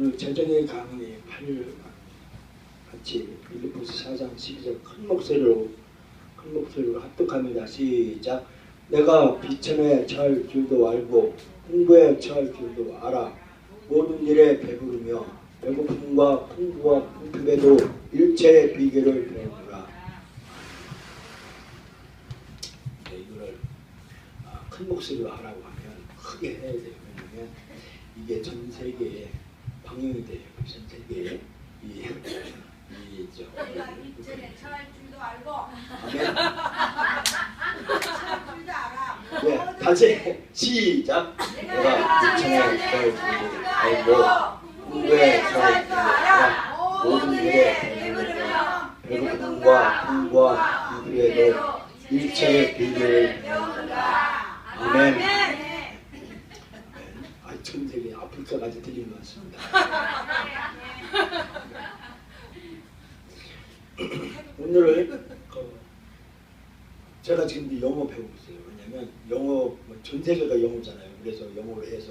오늘 재정의 강의 8일 같이 빌립보서 4장 12절 큰 목소리로 합독합니다. 시작. 내가 비천에 처할 줄도 알고 풍부에 처할 줄도 알아. 모든 일에 배부르며 배고픔과 풍부와 궁핍에도 일체의 비결을 배우노라. 네, 이거를 큰 목소리로 하라고 하면 크게 해야 돼요. 왜냐하면 이게 전 세계에 방영이 돼요. 전 세계에 내가 이전에 처할 줄도 알고 아멘. 처할 줄도 알아. 네, 다시 시작. 내가 이천에 처할 줄도 알고 풍부에 처할 줄도 알아. 모든 일에 배부르며 배고픔과 풍부와 궁핍에도 일체의 비밀을 배우는가. 아멘. 전 세계 아프리카까지 들리는 것 같습니다. 오늘은 제가 지금 영어 배우고 있어요. 왜냐하면 영어 전 세계가 영어잖아요. 그래서 영어로 해서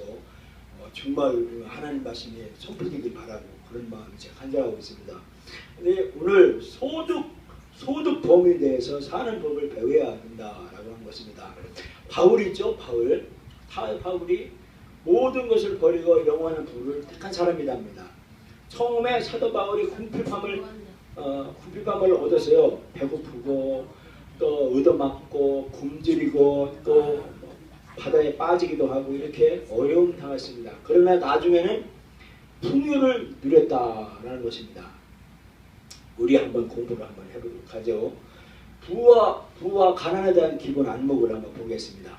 정말 하나님 말씀이 선포되길 바라고 그런 마음이 제가 간절하고 있습니다. 근데 오늘 소득 범위에 대해서 사는 법을 배워야 된다라고 한 것입니다. 바울이죠. 바울이 모든 것을 버리고 영원한 부를 택한 사람이랍니다. 처음에 사도 바울이 궁핍함을 얻었어요. 배고프고 또 얻어맞고 굶주리고 또 바다에 빠지기도 하고 이렇게 어려움 당했습니다. 그러나 나중에는 풍요를 누렸다라는 것입니다. 우리 한번 공부를 한번 해보도록 하죠. 부와 가난에 대한 기본 안목을 한번 보겠습니다.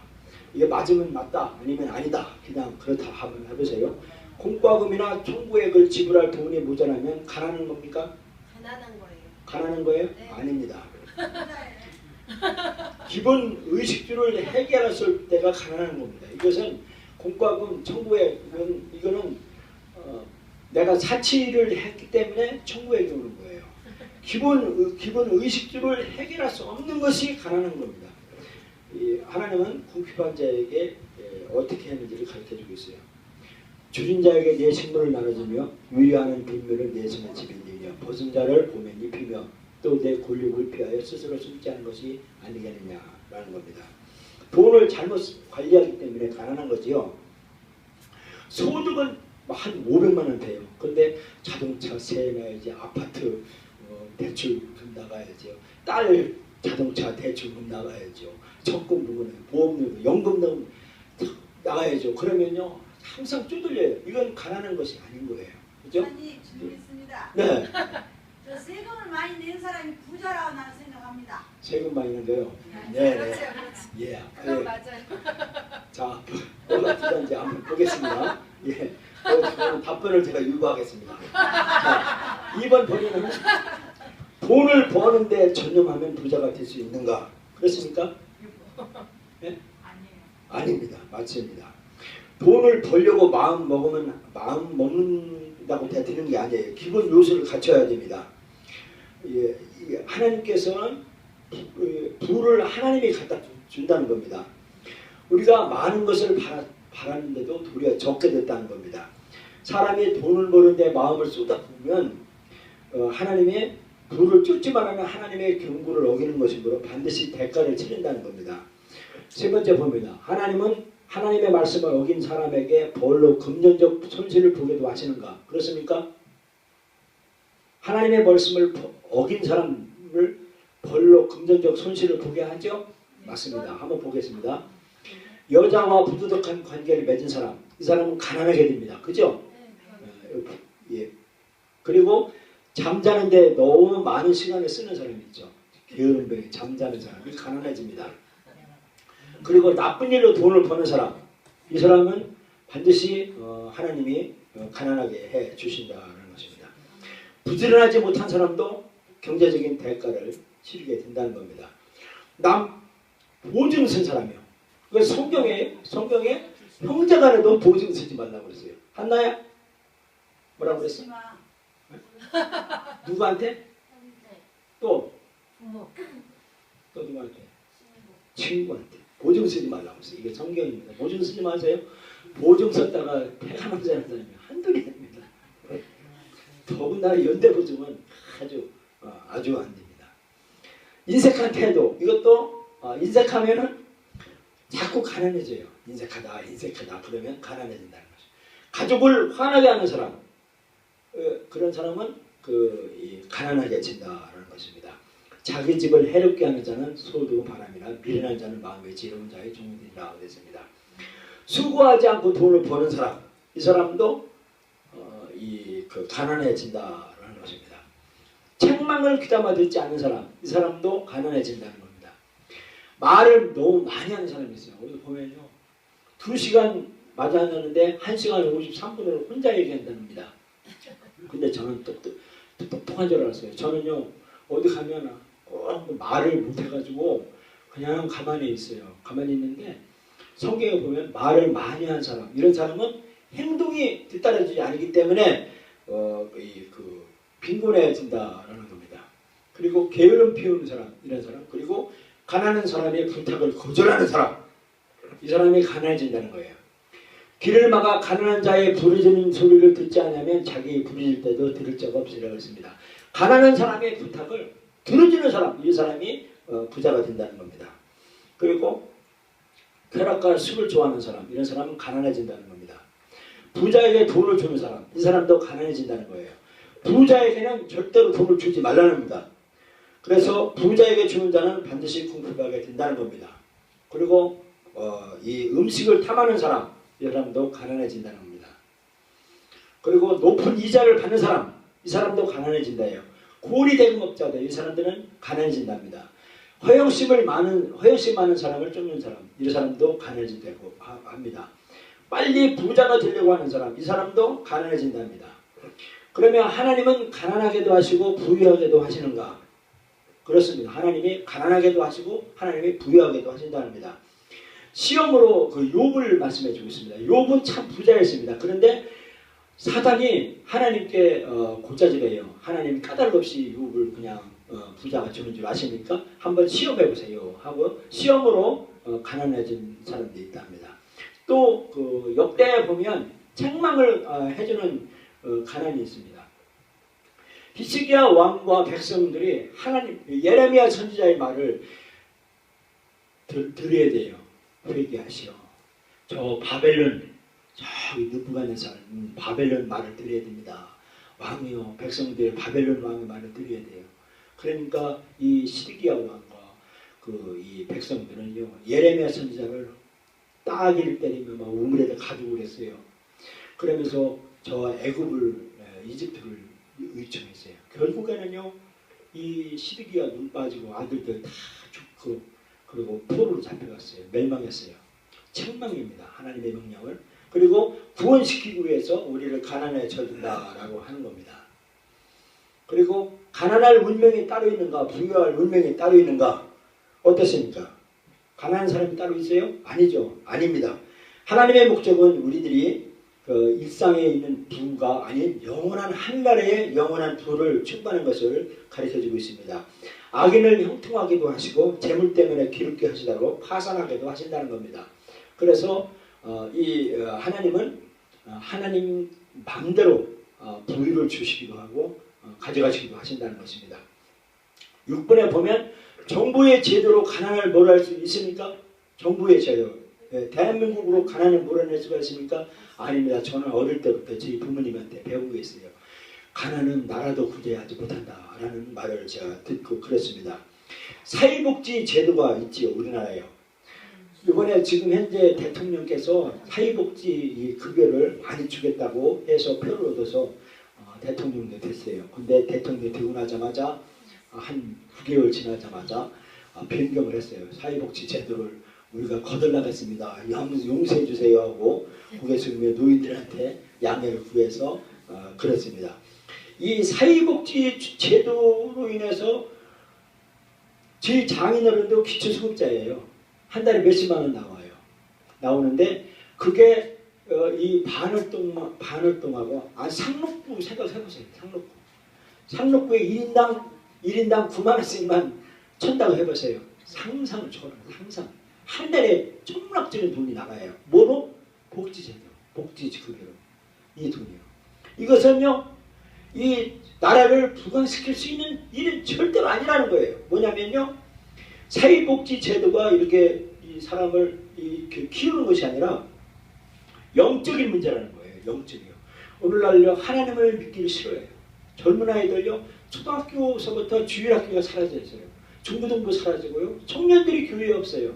이게 맞으면 맞다 아니면 아니다 그냥 그렇다 한번 해보세요. 공과금이나 청구액을 지불할 돈이 모자라면 가난한 겁니까? 가난한 거예요. 가난한 거예요? 네. 아닙니다. 기본 의식주를 해결했을 때가 가난한 겁니다. 이것은 공과금, 청구액 이거는 내가 사치를 했기 때문에 청구액이 오는 거예요. 기본 의식주를 해결할 수 없는 것이 가난한 겁니다. 하나님은 궁핍한 자에게 어떻게 하는지를 가르쳐주고 있어요. 줄인 자에게 내 식물을 나눠주며 위로하는 빈면을 내 손에 집어넣으며 벗은 자를 보면 입히며 또 내 골육을 피하여 스스로 숨지 않은 것이 아니겠느냐라는 겁니다. 돈을 잘못 관리하기 때문에 가난한 거지요. 소득은 한 500만 원 돼요. 근데 자동차 세내야지, 아파트 대출금 나가야죠. 딸 자동차 대출금 나가야죠. 적금 누구는 보험 누구 연금 넣으면 나가야죠. 그러면요 항상 쪼들려요. 이건 가난한 것이 아닌 거예요. 그죠? 아니 질문 있습니다. 네. 저 세금을 많이 낸 사람이 부자라고 나는 생각합니다. 세금 많이 낸대요. 네. 그렇죠. 예. 그건 맞아요. 자, 뭐가 부자인지 한번 보겠습니다. 예. 그럼 답변을 제가 유보하겠습니다. 자, 2번 본인은 돈을 버는데 전념하면 부자가 될 수 있는가? 그렇습니까? 네? 아닙니다. 맞습니다. 돈을 벌려고 마음 먹는다고 되는 게 아니에요. 기본 요소를 갖춰야 됩니다. 예, 하나님께서는 부를 하나님이 갖다 준다는 겁니다. 우리가 많은 것을 바랐는데도 도리어 적게 됐다는 겁니다. 사람이 돈을 버는데 마음을 쏟아부으면 하나님의 부를 쫓지만 하면 하나님의 경고를 어기는 것이므로 반드시 대가를 치른다는 겁니다. 세 번째 봅니다. 하나님은 하나님의 말씀을 어긴 사람에게 벌로 금전적 손실을 보게도 하시는가? 그렇습니까? 하나님의 말씀을 어긴 사람을 벌로 금전적 손실을 보게 하죠? 맞습니다. 한번 보겠습니다. 여자와 부도덕한 관계를 맺은 사람, 이 사람은 가난하게 됩니다. 그죠? 예. 그리고 잠자는데 너무 많은 시간을 쓰는 사람이 있죠. 게으른 병에 잠자는 사람이 가난해집니다. 그리고 나쁜 일로 돈을 버는 사람, 이 사람은 반드시 하나님이 가난하게 해 주신다는 것입니다. 부지런하지 못한 사람도 경제적인 대가를 치르게 된다는 겁니다. 보증 쓴 사람이요. 그래서 성경에 형제간에도 보증 쓰지 말라고 그랬어요. 한나야? 뭐라고 그랬어? 누구한테? 또? 또 누구한테? 친구한테. 보증 쓰지 말라고 했어요. 이게 성경입니다. 보증 쓰지 마세요. 보증 썼다가 폐가 남자는 사람이 한둘이 됩니다. 더군다나 연대보증은 아주 안 됩니다. 인색한 태도, 이것도 인색하면은 자꾸 가난해져요. 인색하다 그러면 가난해진다는 거죠. 가족을 화나게 하는 사람, 그런 사람은 가난하게 진다라는 것입니다. 자기 집을 해롭게 하는 자는 소도 바람이나 미련한 자는 마음에 지혜로운 자의 종들이라 그랬습니다. 수고하지 않고 돈을 버는 사람, 이 사람도 가난해진다라는 것입니다. 책망을 귀담아 듣지 않는 사람, 이 사람도 가난해진다는 겁니다. 말을 너무 많이 하는 사람이 있어요. 어디 보면요, 2시간 맞았는데 1시간 53분을 혼자 얘기한답니다. 근데 저는 똑똑한 줄 알았어요. 저는요, 어디 가면 말을 못해가지고 그냥 가만히 있어요. 가만히 있는데 성경에 보면 말을 많이 한 사람, 이런 사람은 행동이 뒤따라지지 않기 때문에 빈곤해진다라는 겁니다. 그리고 게으름 피우는 사람, 이런 사람, 그리고 가난한 사람의 부탁을 거절하는 사람, 이 사람이 가난해진다는 거예요. 길을 막아 가난한 자의 부르짖는 소리를 듣지 않으면 자기 부르짖을 때도 들을 자가 없으리라고 했습니다. 가난한 사람의 부탁을 들어주는 사람, 이 사람이 부자가 된다는 겁니다. 그리고 쾌락과 술을 좋아하는 사람, 이런 사람은 가난해진다는 겁니다. 부자에게 돈을 주는 사람, 이 사람도 가난해진다는 거예요. 부자에게는 절대로 돈을 주지 말라는 겁니다. 그래서 부자에게 주는 자는 반드시 궁핍하게 된다는 겁니다. 그리고 이 음식을 탐하는 사람, 이 사람도 가난해진다는 겁니다. 그리고 높은 이자를 받는 사람, 이 사람도 가난해진다예요. 고리 대금업자들, 이 사람들은 가난해진답니다. 허영심 많은 사람을 쫓는 사람, 이 사람도 가난해진다고 합니다. 빨리 부자가 되려고 하는 사람, 이 사람도 가난해진답니다. 그러면 하나님은 가난하게도 하시고 부유하게도 하시는가? 그렇습니다. 하나님이 가난하게도 하시고 하나님이 부유하게도 하신답니다. 시험으로 욥을 말씀해 주고 있습니다. 욥은 참 부자였습니다. 그런데 사단이 하나님께 고짜지래요. 하나님이 까닭 없이 욥을 그냥 부자가 주는 줄 아십니까? 한번 시험해 보세요 하고 시험으로 가난해진 사람들이 있답니다. 또 역대에 보면 책망을 해주는 가난이 있습니다. 히스기야 왕과 백성들이 예레미야 선지자의 말을 들어야 돼요. 회개하시오. 저 바벨론, 저기 느부갓네살 바벨론 말을 들어야 됩니다. 왕이요, 백성들이 바벨론 왕의 말을 들어야 돼요. 그러니까 이 시드기야 왕과 이 백성들은요, 예레미야 선지자를 따귀를 때리며 막 우물에다 가두고 그랬어요. 그러면서 저 이집트를 의청했어요. 결국에는요, 이 시드기야 눈 빠지고 아들들 다 죽고 그리고 포로로 잡혀갔어요. 멸망했어요. 책망입니다. 하나님의 명령을. 그리고 구원시키기 위해서 우리를 가난에 처진다라고 하는 겁니다. 그리고 가난할 운명이 따로 있는가, 부유할 운명이 따로 있는가? 어떻습니까? 가난한 사람이 따로 있어요? 아니죠. 아닙니다. 하나님의 목적은 우리들이 일상에 있는 부가 아닌 영원한 하늘나라의 영원한 부를 충만한 것을 가르쳐주고 있습니다. 악인을 형통하기도 하시고 재물 때문에 기롭게 하시다고 파산하게도 하신다는 겁니다. 그래서 이 하나님은 하나님 마음대로 부유를 주시기도 하고 가져가시기도 하신다는 것입니다. 6번에 보면 정부의 제도로 가난을 몰아낼 수 있습니까? 정부의 제도. 대한민국으로 가난을 몰아낼 수가 있습니까? 아닙니다. 저는 어릴 때부터 저희 부모님한테 배우고 있어요. 가난은 나라도 구제하지 못한다라는 말을 제가 듣고 그랬습니다. 사회복지 제도가 있지요, 우리나라에요. 이번에 지금 현재 대통령께서 사회복지 급여를 많이 주겠다고 해서 표를 얻어서 대통령도 됐어요. 근데 대통령이 되고 나자마자 한 9개월 지나자마자 변경을 했어요. 사회복지 제도를 우리가 거덜나겠습니다. 용서해 주세요 하고 고개 숙이며 노인들한테 양해를 구해서 그랬습니다. 이 사회복지 제도로 인해서 저희 장인어른도 기초수급자예요. 한 달에 몇십만 원 나와요. 나오는데 그게 이 반월동하고 상록구 생각해보세요. 상록구에 1인당 9만 원씩만 천다고 해보세요. 상상을 초월합니다. 상상. 한 달에 천문학적인 돈이 나가요. 뭐로? 복지제도, 복지급여로. 이 돈이요. 이것은요, 이 나라를 부강시킬 수 있는 일은 절대로 아니라는 거예요. 뭐냐면요, 사회복지 제도가 이렇게 이 사람을 이렇게 키우는 것이 아니라 영적인 문제라는 거예요. 영적이요. 오늘날요 하나님을 믿기를 싫어해요. 젊은 아이들요 초등학교서부터 주일학교가 사라져 있어요. 중고등부 사라지고요. 청년들이 교회에 없어요.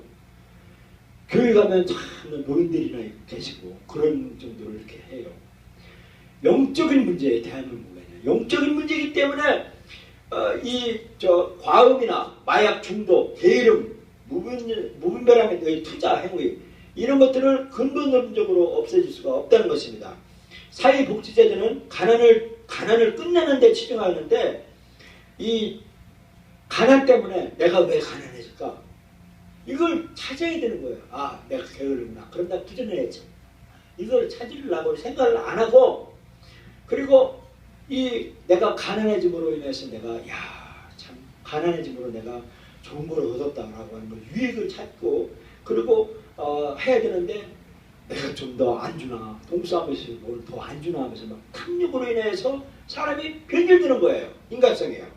교회 가면 참 노인들이나 계시고 그런 정도로 이렇게 해요. 영적인 문제에 대한민국에는 영적인 문제이기 때문에 과음이나 마약 중독, 게으름, 무분별함의 투자 행위 이런 것들을 근본적으로 없애질 수가 없다는 것입니다. 사회복지제도는 가난을 끝내는 데 치중하는데 이 가난 때문에 내가 왜 가난해질까? 이걸 찾아야 되는 거예요. 아, 내가 게으르구나. 그럼 나 부전해야지. 이걸 찾으려고 생각을 안 하고, 그리고 내가 가난해짐으로 인해서 내가 참 가난해짐으로 내가 좋은 걸 얻었다라고 하는 걸 유익을 찾고, 그리고 해야 되는데 내가 좀 더 안 주나, 동싸움에서 뭘 더 안 주나 하면서 막 탐욕으로 인해서 사람이 변질되는 거예요. 인간성이에요.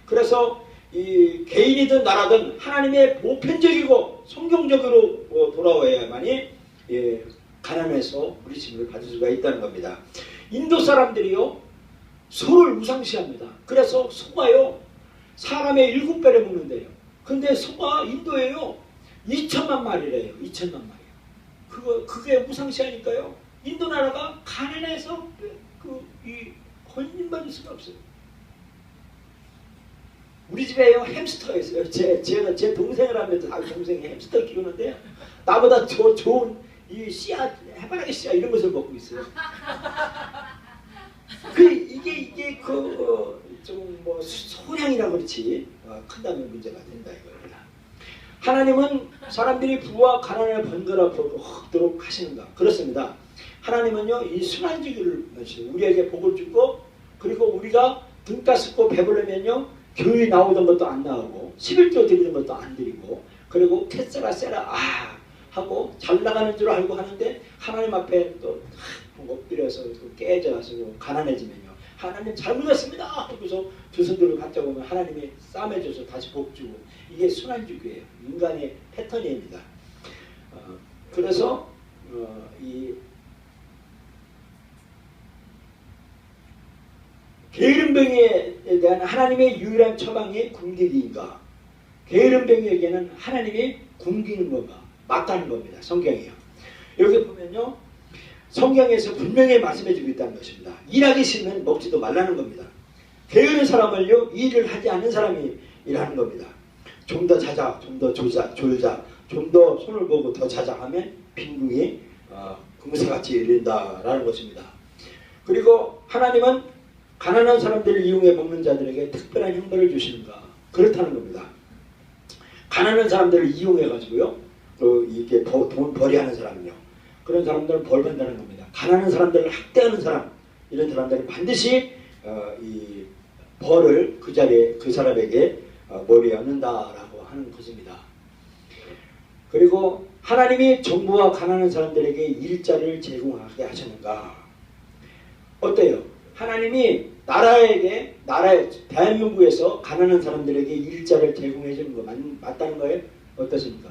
그래서 이 개인이든 나라든 하나님의 보편적이고 성경적으로 돌아와야만이 가난에서 부르심을 받을 수가 있다는 겁니다. 인도 사람들이요 소를 우상시합니다. 그래서 소가요 사람의 7배를 먹는데요. 근데 소가 인도에요 2천만 마리래요. 2천만 마리. 그게 우상시하니까요. 인도 나라가 가난해서 혼인받을 수가 없어요. 우리 집에요 햄스터가 있어요. 제 동생을 하면서 동생이 햄스터 키우는데요. 나보다 좋은 이 씨앗, 해바라기 씨앗 이런 것을 먹고 있어요. 이게 좀 뭐 소량이라 그렇지 큰다면 문제가 된다 이겁니다. 하나님은 사람들이 부와 가난을 번갈아보도록 하시는가? 그렇습니다. 하나님은요 이 순환주기를 우리에게 복을 주고, 그리고 우리가 등 따스고 배부르면요 교회 나오던 것도 안 나오고 11조 드리는 것도 안 드리고, 그리고 캐세라 세라 하고 잘 나가는 줄 알고 하는데 하나님 앞에 또 엎드려서 깨져가지고 가난해지면요 하나님 잘못했습니다 하고서 두 손 들고 갖다 보면 하나님이 싸매줘서 다시 복 주고, 이게 순환주기예요. 인간의 패턴입니다. 그래서 이 게으름병에 대한 하나님의 유일한 처방이 굶기기인가? 게으름병에게는 하나님이 굶기는 건가? 맞다는 겁니다. 성경이요. 여기 보면요 성경에서 분명히 말씀해주고 있다는 것입니다. 일하기 싫으면 먹지도 말라는 겁니다. 게으른 사람을요 일을 하지 않는 사람이 일하는 겁니다. 좀 더 자자, 좀 더 졸자, 좀 더 손을 보고 더 자자 하면 빈궁이 금세같이 열린다라는 것입니다. 그리고 하나님은 가난한 사람들을 이용해 먹는 자들에게 특별한 형벌을 주시는가? 그렇다는 겁니다. 가난한 사람들을 이용해 가지고요 이렇게 돈 벌이하는 사람은요 그런 사람들은 벌 받는다는 겁니다. 가난한 사람들을 학대하는 사람, 이런 사람들은 반드시 이 벌을 그 자리에 그 사람에게 머리에 얹는다라고 하는 것입니다. 그리고 하나님이 정부와 가난한 사람들에게 일자리를 제공하게 하셨는가? 어때요? 하나님이 대한민국에서 가난한 사람들에게 일자리를 제공해 주는 거 맞다는 거예요? 어떻습니까?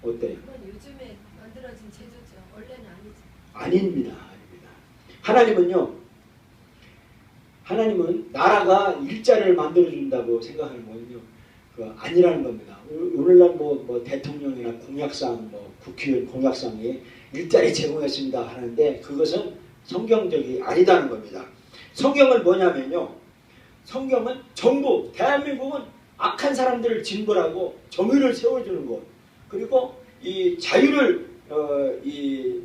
어때요? 그건 요즘에 만들어진 제도죠. 원래는 아니죠. 아닙니다. 하나님은 나라가 일자리를 만들어준다고 생각하는 거는요 아니라는 겁니다. 오늘날 뭐 대통령이나 공약상 국회의원 공약상에 일자리 제공했습니다 하는데 그것은 성경적이 아니다는 겁니다. 성경은 뭐냐면요 성경은 정부, 대한민국은 악한 사람들을 징벌하고 정의를 세워주는 것, 그리고 이 자유를 이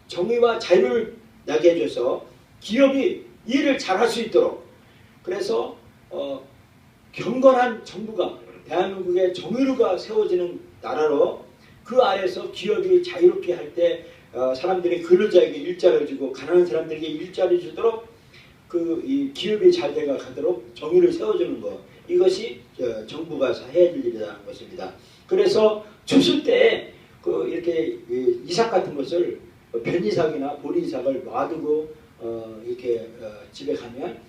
정의와 자유를 나게 해줘서 기업이 일을 잘할 수 있도록, 그래서 경건한 정부가 대한민국의 정의가 세워지는 나라로 그 아래서 기업이 자유롭게 할 때 사람들이 근로자에게 일자리를 주고 가난한 사람들에게 일자리를 주도록 이 기업이 잘 돼가 가도록 정의를 세워주는 것, 이것이 정부가 해야 될 일이라는 것입니다. 그래서 추수 때 이렇게 이삭 같은 것을 변이삭이나 보리이삭을 놔두고 이렇게 집에 가면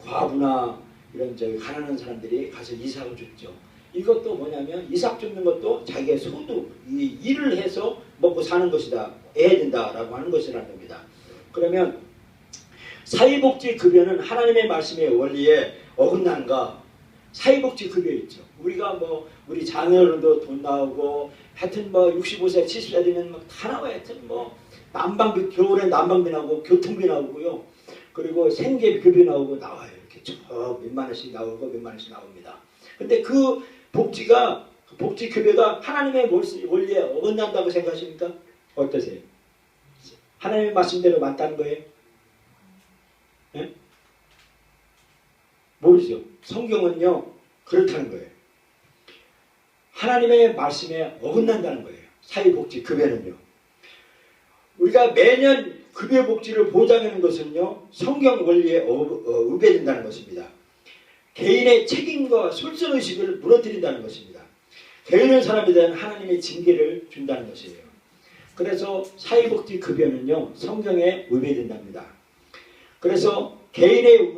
과부나 이런 가난한 사람들이 가서 이삭을 줬죠. 이것도 뭐냐면 이삭 줍는 것도 자기의 소득, 이 일을 해서 먹고 사는 것이다, 해야 된다라고 하는 것이라는 겁니다. 그러면 사회복지급여는 하나님의 말씀의 원리에 어긋난가? 사회복지급여 있죠. 우리가 뭐 우리 자녀들도 돈 나오고 하여튼 뭐 65세, 70세 되면 막 다 나와요. 하여튼 뭐 난방비, 겨울에 난방비 나오고 교통비 나오고요. 그리고 생계급여 나오고 나와요. 이렇게 저 몇만 원씩 나오고 몇만 원씩 나옵니다. 근데 그 복지가, 복지급여가 하나님의 원리에 어긋난다고 생각하십니까? 어떠세요? 하나님의 말씀대로 맞다는 거예요? 네? 모르죠. 성경은요 그렇다는 거예요. 하나님의 말씀에 어긋난다는 거예요. 사회복지급여는요. 우리가 매년 급여복지를 보장하는 것은요 성경 원리에 위배된다는 것입니다. 개인의 책임과 솔선의식을 무너뜨린다는 것입니다. 게으른 사람에 대한 하나님의 징계를 준다는 것이에요. 그래서 사회복지급여는요 성경에 위배된답니다. 그래서 개인의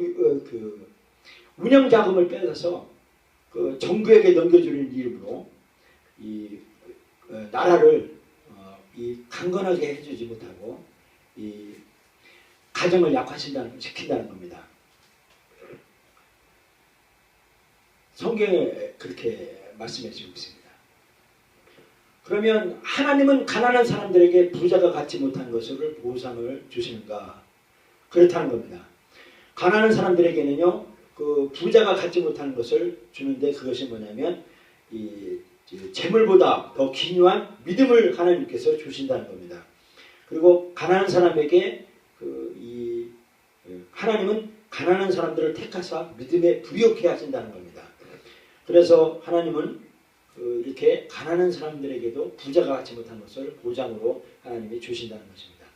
운영자금을 빼서 정부에게 넘겨주는 이름으로 이 나라를 강건하게 해주지 못하고 이 가정을 약화시킨다는 겁니다. 성경에 그렇게 말씀해 주고 있습니다. 그러면 하나님은 가난한 사람들에게 부자가 갖지 못한 것을 보상을 주시는가? 그렇다는 겁니다. 가난한 사람들에게는요 그 부자가 갖지 못하는 것을 주는데 그것이 뭐냐면 이 재물보다 더 기묘한 믿음을 하나님께서 주신다는 겁니다. 그리고 가난한 사람에게 하나님은 가난한 사람들을 택하사 믿음에 부욕해 하신다는 겁니다. 그래서 하나님은 이렇게 가난한 사람들에게도 부자가 갖지 못한 것을 보장으로 하나님이 주신다는 것입니다.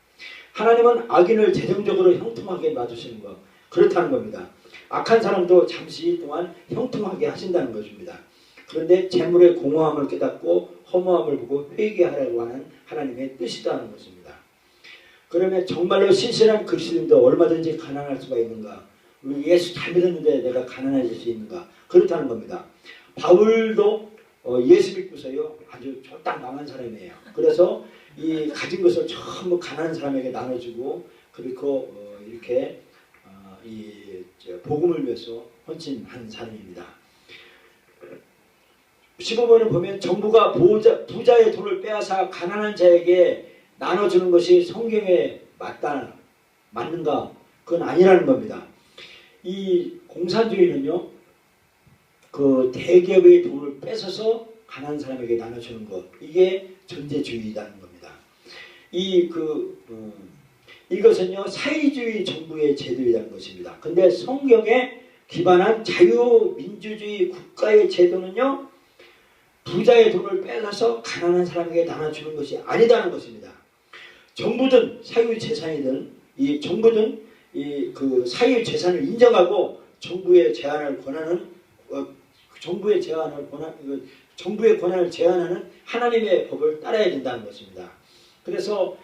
하나님은 악인을 재정적으로 형통하게 놔두시는 것, 그렇다는 겁니다. 악한 사람도 잠시 동안 형통하게 하신다는 것입니다. 그런데 재물의 공허함을 깨닫고 허무함을 보고 회개하라고 하는 하나님의 뜻이라는 것입니다. 그러면 정말로 신실한 그리스도인도 얼마든지 가난할 수가 있는가? 우리 예수 잘 믿었는데 내가 가난해질 수 있는가? 그렇다는 겁니다. 바울도 예수 믿고서요 아주 쫄딱 망한 사람이에요. 그래서 이 가진 것을 전부 가난한 사람에게 나눠주고 그리고 이렇게 복음을 위해서 헌신한 사람입니다. 15번을 보면 정부가 부자의 돈을 빼앗아 가난한 자에게 나눠주는 것이 성경에 맞는가? 그건 아니라는 겁니다. 이 공산주의는요 그 대기업의 돈을 뺏어서 가난한 사람에게 나눠주는 것, 이게 전제주의라는 겁니다. 이것은요 사회주의 정부의 제도이라는 것입니다. 근데 성경에 기반한 자유민주주의 국가의 제도는요 부자의 돈을 뺏어서 가난한 사람에게 나눠주는 것이 아니다는 것입니다. 정부든 사유재산이든 이 정부든 그 사유재산을 인정하고 정부의 권한을 제한하는 하나님의 법을 따라야 된다는 것입니다. 그래서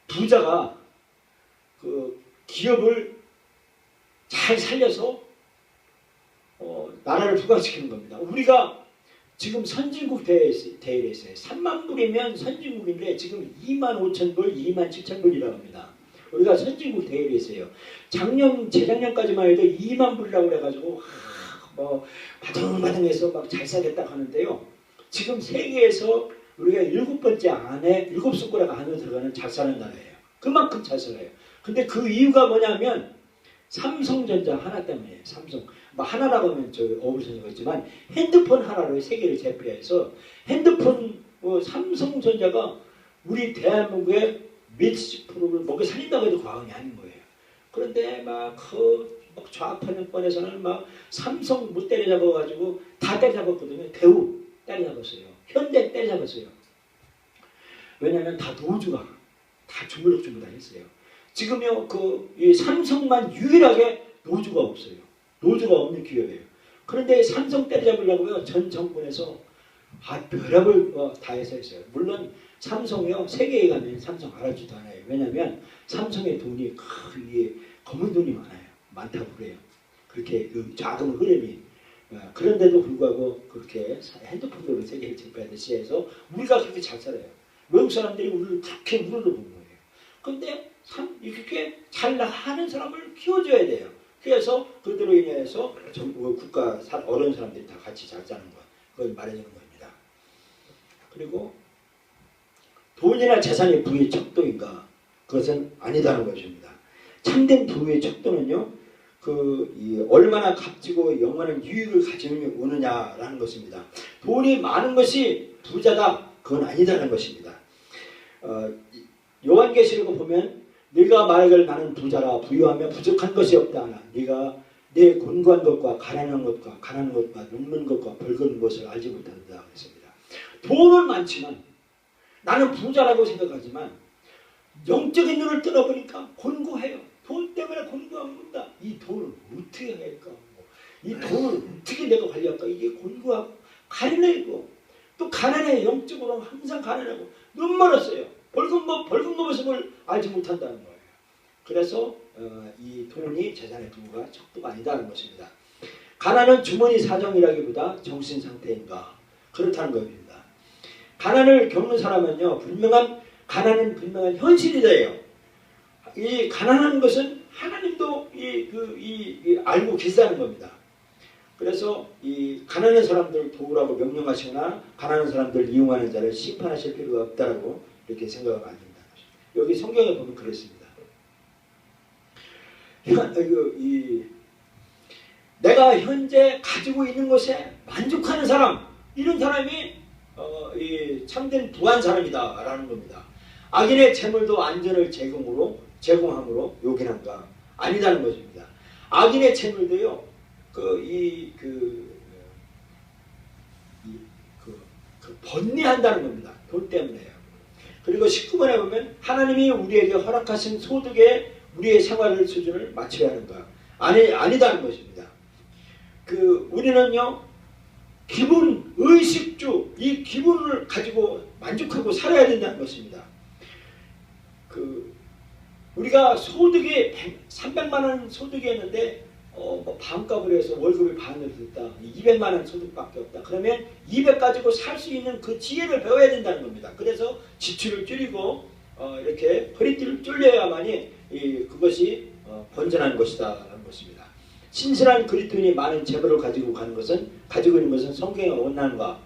부자가 그 기업을 잘 살려서 나라를 부강시키는 겁니다. 우리가 지금 선진국 대회에 있어요. 3만 불이면 선진국인데 지금 2만 5천 불, 2만 7천 불이라고 합니다. 우리가 선진국 대회에 있어요. 재작년까지만 해도 2만 불이라고 그래가지고 뭐 바등바등해서 막 잘 살겠다 하는데요. 지금 세계에서 우리가 7번째 안에 7손가락 안으로 들어가는 잘 사는 나라예요. 그만큼 잘 살아요. 근데 그 이유가 뭐냐면 삼성전자 하나 때문이에요. 삼성. 뭐 하나라고 하면 어불선이가 있지만 핸드폰 하나로 세계를 제패해서 핸드폰 삼성전자가 우리 대한민국의 몇십 프로를 먹여 살린다고 해도 과언이 아닌 거예요. 그런데 막 좌파정권에서는 막 삼성 못 때려잡아가지고 다 때려잡았거든요. 대우 때려잡았어요. 현대 때려잡았어요. 왜냐하면 다 노조가 다 주물럭주물 다녔어요. 지금요 이 삼성만 유일하게 노조가 없어요. 노조가 없는 기업이에요. 그런데 삼성 때려잡으려고요 전 정권에서 별ab을 다 해서 있어요. 물론 삼성이요, 세계에 가면 삼성 알아주지도 않아요. 왜냐하면 삼성의 돈이 이게 검은 돈이 많다고 그래요. 그렇게 그 자금 흐름이. 그런데도 불구하고 그렇게 핸드폰으로 세계를 제패하듯이 해서 우리가 그렇게 잘 살아요. 외국 사람들이 우리를 그렇게 우러러보는 거예요. 근데 이렇게 잘 나가는 사람을 키워줘야 돼요. 그래서 그들로 인해서 국가 어려운 사람들이 다 같이 잘 사는 것, 그걸 말해주는 겁니다. 그리고 돈이나 재산이 부의 척도인가? 그것은 아니다는 것입니다. 참된 부의 척도는요, 얼마나 값지고 영원한 유익을 가지면 오느냐라는 것입니다. 돈이 많은 것이 부자다, 그건 아니다는 것입니다. 요한계시록을 보면 네가 말하길 나는 부자라 부유하며 부족한 것이 없다 하나 네가 내 곤고한 것과 가난한 것과 눕는 것과 벌거는 것을 알지 못한다 했습니다. 돈은 많지만 나는 부자라고 생각하지만 영적인 눈을 떠나보니까 곤고해요. 돈 때문에 곤고합니다. 이 돈을 어떻게 할까? 이 돈을 어떻게 내가 관리할까? 이게 곤고하고 가난해고 또 가난해. 영적으로 항상 가난하고 눈 멀었어요. 벌금 모습을 알지 못한다는 거예요. 그래서 이 돈이 재산의 부가 척도가 아니다는 것입니다. 가난은 주머니 사정이라기보다 정신 상태인가 그렇다는 겁니다. 가난을 겪는 사람은요, 가난은 분명한 현실이래요. 이 가난한 것은 하나님도 알고 계시다는 겁니다. 그래서 이 가난한 사람들 도우라고 명령하시거나 가난한 사람들 이용하는 자를 심판하실 필요가 없다라고 이렇게 생각하면 안 된다. 여기 성경에 보면 그렇습니다. 내가 현재 가지고 있는 것에 만족하는 사람, 이런 사람이 이 참된 부한 사람이다라는 겁니다. 악인의 재물도 안전을 제공함으로 요긴한가? 아니다는 것입니다. 악인의 재물도요, 번뇌한다는 겁니다. 돈 때문에요. 그리고 19번에 보면 하나님이 우리에게 허락하신 소득에 우리의 생활 수준을 맞춰야 하는가? 아니다는 것입니다. 우리는요, 기분, 의식주, 이 기분을 가지고 만족하고 살아야 된다는 것입니다. 우리가 소득이 300만 원 소득이었는데 반값을 해서 월급이 반으로 됐다. 200만 원 소득밖에 없다. 그러면 200 가지고 살 수 있는 그 지혜를 배워야 된다는 겁니다. 그래서 지출을 줄이고 이렇게 허리띠를 줄여야만이 그것이 건전한 것이다라는 것입니다. 신실한 그리스도인이 많은 재물을 가지고 있는 것은 성경에 원하는가?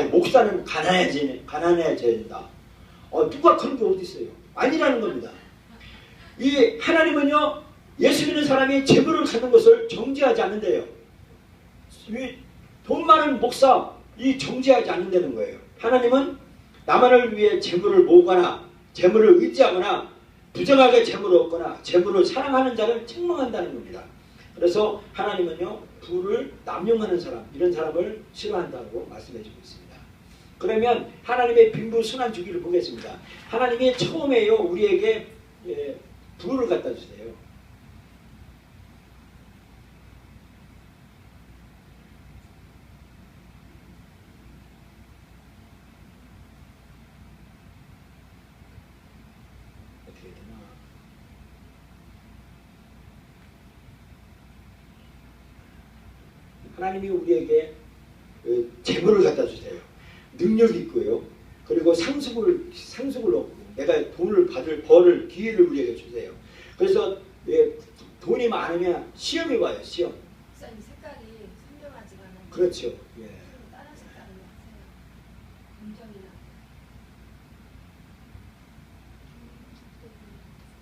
목사는 가난해야 된다. 누가 그런 게 어디 있어요? 아니라는 겁니다. 이 하나님은요, 예수 믿는 사람이 재물을 갖는 것을 정죄하지 않는데요. 돈 많은 목사 정죄하지 않는다는 거예요. 하나님은 나만을 위해 재물을 모으거나 재물을 의지하거나 부정하게 재물을 얻거나 재물을 사랑하는 자를 책망한다는 겁니다. 그래서 하나님은요, 부를 남용하는 사람, 이런 사람을 싫어한다고 말씀해주고 있습니다. 그러면 하나님의 빈부 순환 주기를 보겠습니다. 하나님이 처음에요, 우리에게 부를 갖다 주세요. 어떻게 되나? 하나님이 우리에게 재물을 갖다 주세요. 능력이 있고요. 그리고 상속을 얻고 내가 돈을 받을 벌을 기회를 우리에게 주세요. 그래서 돈이 많으면 시험이 와요. 시험. 목사님 색깔이 선명하지가 않아요. 그렇죠. 다른 색깔은 없어요. 검정이나.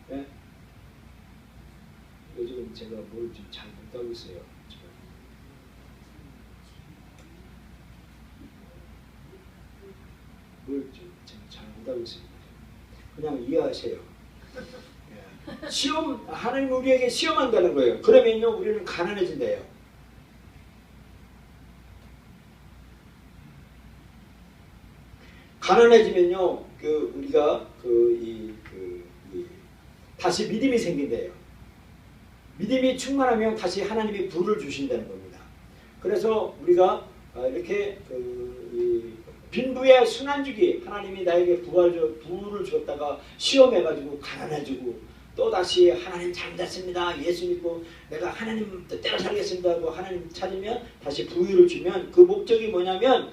네? 요즘 제가 뭘 좀 잘 못하고 있어요. 뭘 좀 잘 못하고 있습니다. 그냥 이해하세요. 시험, 하나님 우리에게 시험한다는 거예요. 그러면요, 우리는 가난해진대요. 가난해지면요, 우리가 다시 믿음이 생긴대요. 믿음이 충만하면 다시 하나님이 부를 주신다는 겁니다. 그래서 우리가 이렇게 빈부의 순환주기, 하나님이 나에게 부를 줬다가 시험해가지고 가난해지고 또다시 하나님 잘못했습니다, 예수 믿고 내가 하나님 뜻대로 살겠습니다 하고 하나님 찾으면 다시 부유를 주면 그 목적이 뭐냐면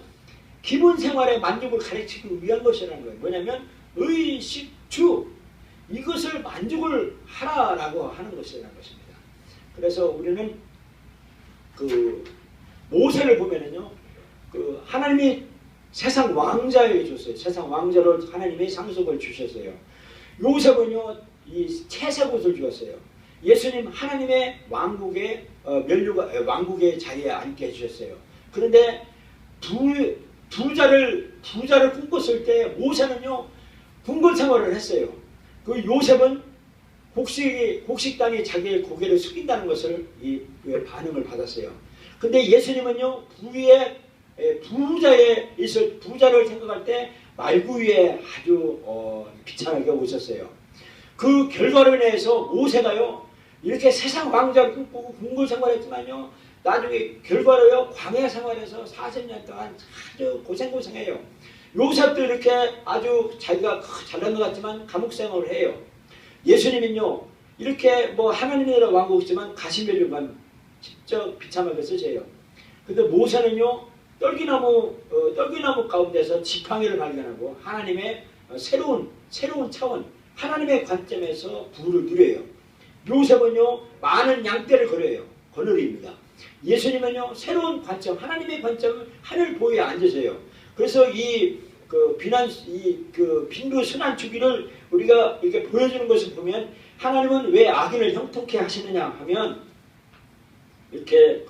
기본 생활의 만족을 가르치기 위한 것이라는 거예요. 뭐냐면 의식주, 이것을 만족을 하라라고 하는 것이라는 것입니다. 그래서 우리는 그 모세를 보면은요, 그 하나님이 세상 왕자에게 줬어요. 세상 왕자로 하나님이 상속을 주셨어요. 요셉은요, 이 채색 옷을 주었어요. 예수님 하나님의 왕국의 왕국의 자리에 앉게 해주셨어요. 그런데 부자를 꿈꿨을 때 모세는요, 궁궐 생활을 했어요. 그 요셉은 곡식단이 자기의 고개를 숙인다는 것을 반응을 받았어요. 근데 예수님은요, 부자를 생각할 때 말구위에 아주 비참하게 오셨어요. 그 결과로 인해서 모세가요, 이렇게 세상 왕자를 꿈꾸고 궁궐 생활했지만요, 나중에 결과로요, 광야 생활에서 40년 동안 아주 고생해요. 요셉도 이렇게 아주 자기가 잘난 것 같지만 감옥 생활을 해요. 예수님은요, 이렇게 뭐 하나님의 나라 왕국이지만 가시면류만 직접 비참하게 쓰세요. 근데 모세는요, 떨기나무 가운데서 지팡이를 발견하고 하나님의 새로운 차원, 하나님의 관점에서 부를 누려요. 요셉은요, 많은 양떼를 거느립니다. 예수님은요, 새로운 관점, 하나님의 관점, 하늘 보위에 앉으세요. 그래서 빈부 순환 주기를 우리가 이렇게 보여주는 것을 보면, 하나님은 왜 악인을 형통케 하시느냐 하면, 이렇게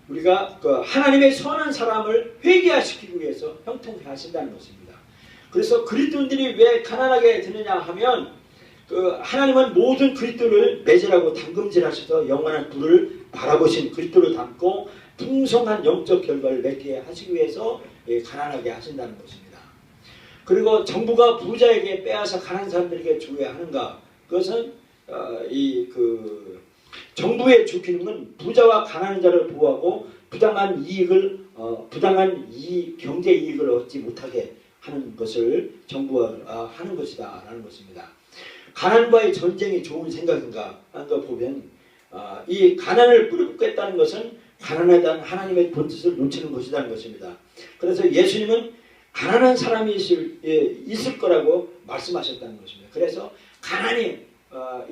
우리가 하나님의 선한 사람을 회개시키기 위해서 형통케 하신다는 것입니다. 그래서 그리스도인들이 왜 가난하게 되느냐 하면, 하나님은 모든 그리스도를 매질하고 담금질하셔서 영원한 부를 바라보신 그리스도를 담고 풍성한 영적 결과를 맺게 하시기 위해서 가난하게 하신다는 것입니다. 그리고 정부가 부자에게 빼앗아 가난한 사람들에게 주어야 하는가? 그것은 정부의 주 기능은 부자와 가난한 자를 보호하고 부당한 경제 이익을 얻지 못하게 하는 것을 정부가 하는 것이다라는 것입니다. 가난과의 전쟁이 좋은 생각인가 하는 걸 보면, 이 가난을 뿌리뽑겠다는 것은 가난에 대한 하나님의 본뜻을 놓치는 것이라는 것입니다. 그래서 예수님은 가난한 사람이 있을 거라고 말씀하셨다는 것입니다. 그래서 가난이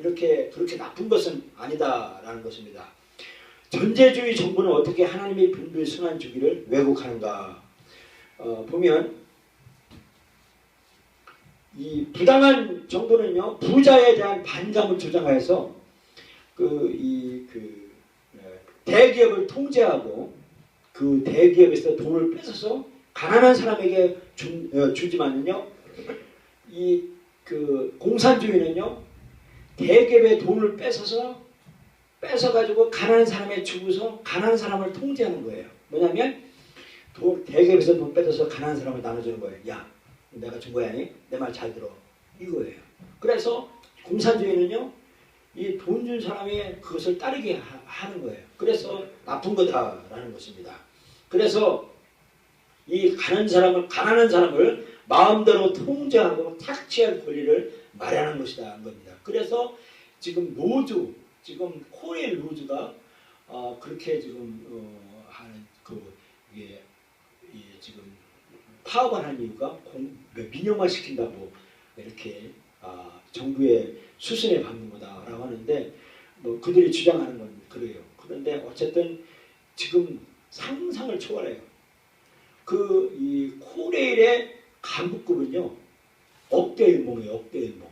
그렇게 나쁜 것은 아니다라는 것입니다. 전제주의 정부는 어떻게 하나님의 빈부의 순환 주기를 왜곡하는가 보면, 이 부당한 정부는요, 부자에 대한 반감을 조장하여서 대기업을 통제하고 그 대기업에서 돈을 뺏어서 가난한 사람에게 주지만은요, 공산주의는요, 대기업의 돈을 뺏어가지고 가난한 사람에 주고서 가난한 사람을 통제하는 거예요. 뭐냐면 대기업에서 돈 뺏어서 가난한 사람을 나눠주는 거예요. 야, 내가 준 거야, 내 말 잘 들어, 이거예요. 그래서 공산주의는요, 이 돈 준 사람이 그것을 따르게 하는 거예요. 그래서 나쁜 거다라는 것입니다. 그래서 이 가난한 사람을 마음대로 통제하고 착취할 권리를 마련한 것이라는 겁니다. 그래서 지금 코레일 노조가 그렇게 하는 지금 파업을 하는 이유가 민영화 시킨다고 이렇게 정부의 수순에 받는 거다라고 하는데, 뭐 그들이 주장하는 건 그래요. 그런데 어쨌든 지금 상상을 초월해요. 이 코레일의 간부급은요, 억대 연봉이에요. 억대 연봉.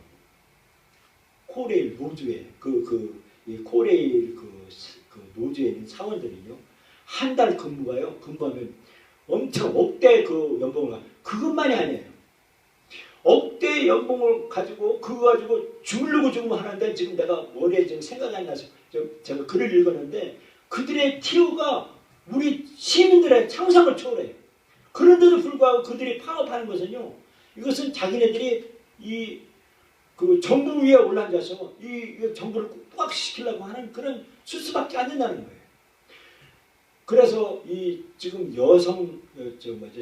코레일 노조에 이 코레일 노조에 있는 사원들은요, 한 달 근무하면 엄청 억대 연봉을, 그것만이 아니에요. 억대 연봉을 가지고 그거 가지고 주려고 하는데, 지금 내가 머리에 지금 생각이 안 나서 제가 글을 읽었는데, 그들의 티오가 우리 시민들의 상상을 초월해요. 그런데도 불구하고 그들이 파업하는 것은요, 이것은 자기네들이 정부 위에 올라앉아서 이 정부를 꽉 시키려고 하는 그런 쓸 수밖에 안 된다는 거예요. 그래서 이 지금 여성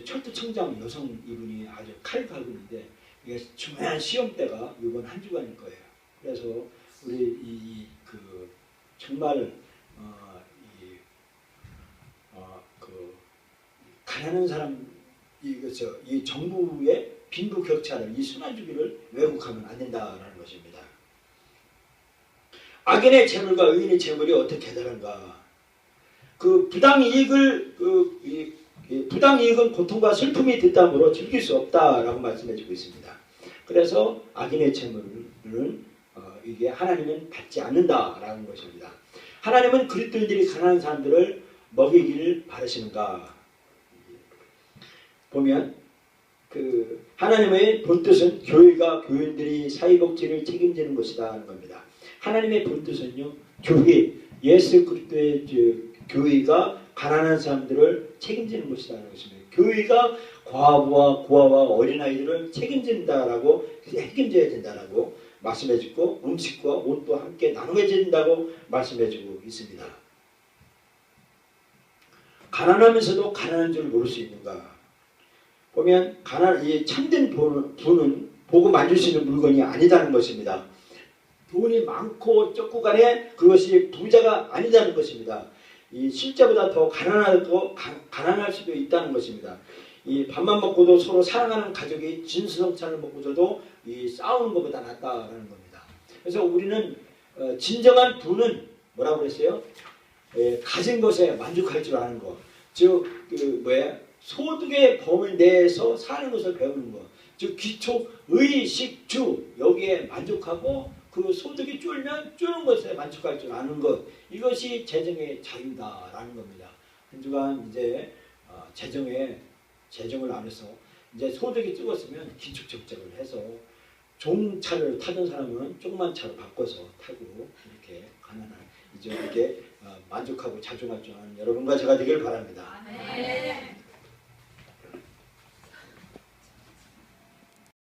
철도청장 여성 이분이 아주 칼갈군인데 이게 중요한 시험대가 이번 한 주간일 거예요. 그래서 우리 정말 가난한 사람 이 정부의 빈부격차를 이 순환주기를 왜곡하면 안 된다라는 것입니다. 악인의 재물과 의인의 재물이 어떻게 다른가? 그 부당이익은 고통과 슬픔이 뒷담으로 즐길 수 없다라고 말씀해주고 있습니다. 그래서 악인의 재물은 이게 하나님은 받지 않는다라는 것입니다. 하나님은 그리스도인들이 가난한 사람들을 먹이기를 바라시는가? 보면 하나님의 본뜻은 교회가 교인들이 사회복지를 책임지는 것이다 하는 겁니다. 하나님의 본뜻은요, 교회, 예수 그리스도의 교회가 가난한 사람들을 책임지는 것이다 하는 것입니다. 교회가 과부와 고아와 어린아이들을 책임진다라고 책임져야 된다라고 말씀해주고 음식과 옷도 함께 나눠야 된다고 말씀해주고 있습니다. 가난하면서도 가난한 줄 모를 수 있는가? 보면 이 참된 부는 보고 만질 수 있는 물건이 아니다는 것입니다. 돈이 많고 적고 간에 그것이 부자가 아니다는 것입니다. 이 실제보다 더 가난할 수도 있다는 것입니다. 이 밥만 먹고도 서로 사랑하는 가족이 진수성찬을 먹고서도 이 싸우는 것보다 낫다라는 겁니다. 그래서 우리는 진정한 부는 뭐라고 그랬어요? 가진 것에 만족할 줄 아는 것. 즉 소득의 범위 내에서 사는 것을 배우는 것. 즉 기초 의식주 여기에 만족하고 그 소득이 줄면 줄는 것에 만족할 줄 아는 것. 이것이 재정의 자유다라는 겁니다. 한 주간 이제 재정을 안 해서 이제 소득이 적었으면 기축 적정을 해서 좋은 차를 타던 사람은 조그만 차로 바꿔서 타고 이렇게 가난한 이제 이렇게 만족하고 자중할 줄 아는 여러분과 제가 되길 바랍니다. 네.